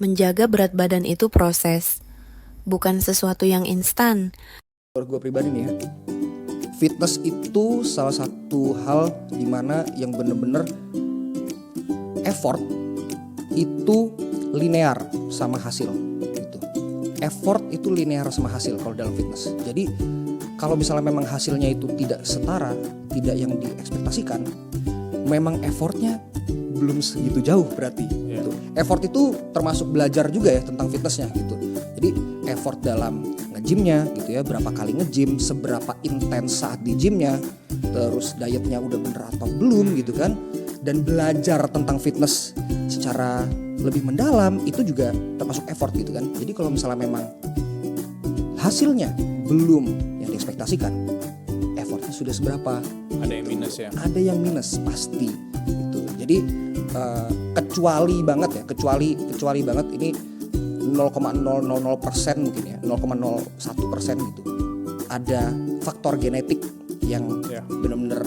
Menjaga berat badan itu proses, bukan sesuatu yang instan. Menurut gue pribadi nih ya, fitness itu salah satu hal dimana yang bener-bener effort itu linear sama hasil gitu. Effort itu linear sama hasil kalau dalam fitness. Jadi kalau misalnya memang hasilnya itu tidak setara, tidak yang diekspektasikan, memang effortnya belum segitu jauh berarti. Gitu. Effort itu termasuk belajar juga ya tentang fitnessnya gitu. Jadi effort dalam nge-gymnya gitu ya, berapa kali nge-gym, seberapa intens saat di gymnya, terus dietnya udah bener atau belum gitu kan, dan belajar tentang fitness secara lebih mendalam itu juga termasuk effort gitu kan. Jadi kalau misalnya memang hasilnya belum yang diekspektasikan, effortnya sudah seberapa? Ada yang minus ya? Ada yang minus pasti gitu. Jadi kecuali banget ini 0,000% mungkin ya, 0,01% gitu. Ada faktor genetik yang benar-benar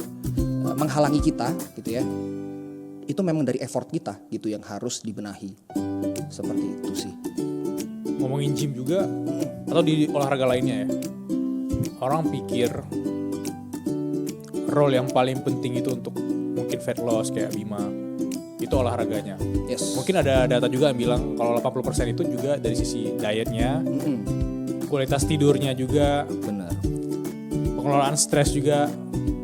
menghalangi kita gitu ya. Itu memang dari effort kita gitu yang harus dibenahi. Seperti itu sih. Ngomongin gym juga atau di olahraga lainnya ya, orang pikir role yang paling penting itu untuk mungkin fat loss kayak Bima itu olahraganya. Yes. Mungkin ada data juga yang bilang kalau 80% itu juga dari sisi dietnya, kualitas tidurnya juga, Benar. pengelolaan stres juga.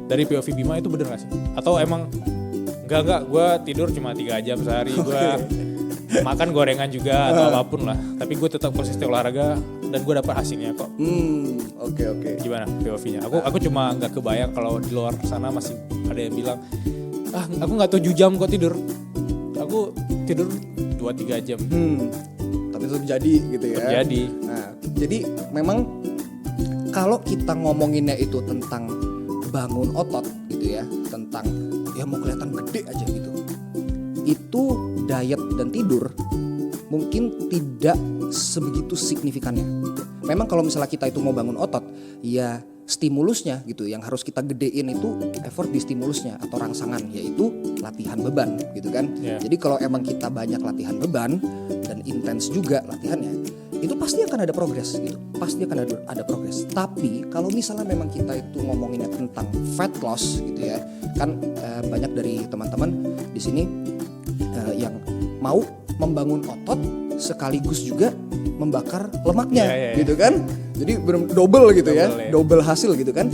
Dari POV Bima itu bener gak sih? Atau emang enggak, gue tidur cuma 3 jam sehari, gue makan gorengan juga atau apapun lah, tapi gue tetap konsisten olahraga dan gue dapat hasilnya kok. Oke. Gimana POV-nya? Aku cuma nggak kebayang kalau di luar sana masih ada yang bilang, aku nggak 7 jam kok tidur, aku tidur 2-3 jam. Tapi itu terjadi gitu ya. Terjadi. Nah, jadi memang kalau kita ngomonginnya itu tentang bangun otot gitu ya, tentang ya mau kelihatan gede aja gitu, itu diet dan tidur mungkin tidak sebegitu signifikannya gitu. Memang kalau misalnya kita itu mau bangun otot, ya stimulusnya gitu yang harus kita gedein itu effort di stimulusnya atau rangsangan, yaitu latihan beban gitu kan. Jadi kalau emang kita banyak latihan beban dan intens juga latihannya, itu pasti akan ada progres gitu, pasti akan ada progres. Tapi kalau misalnya memang kita itu ngomonginnya tentang fat loss gitu ya, kan banyak dari teman-teman di sini yang mau membangun otot sekaligus juga membakar lemaknya gitu kan. Jadi double gitu ya, double hasil gitu kan.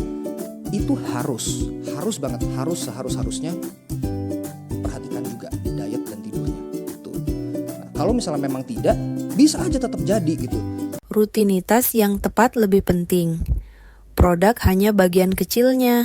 Itu harus banget, harusnya perhatikan juga diet dan tidurnya gitu. Nah, kalau misalnya memang tidak, bisa aja tetap jadi gitu. Rutinitas yang tepat lebih penting. Produk hanya bagian kecilnya.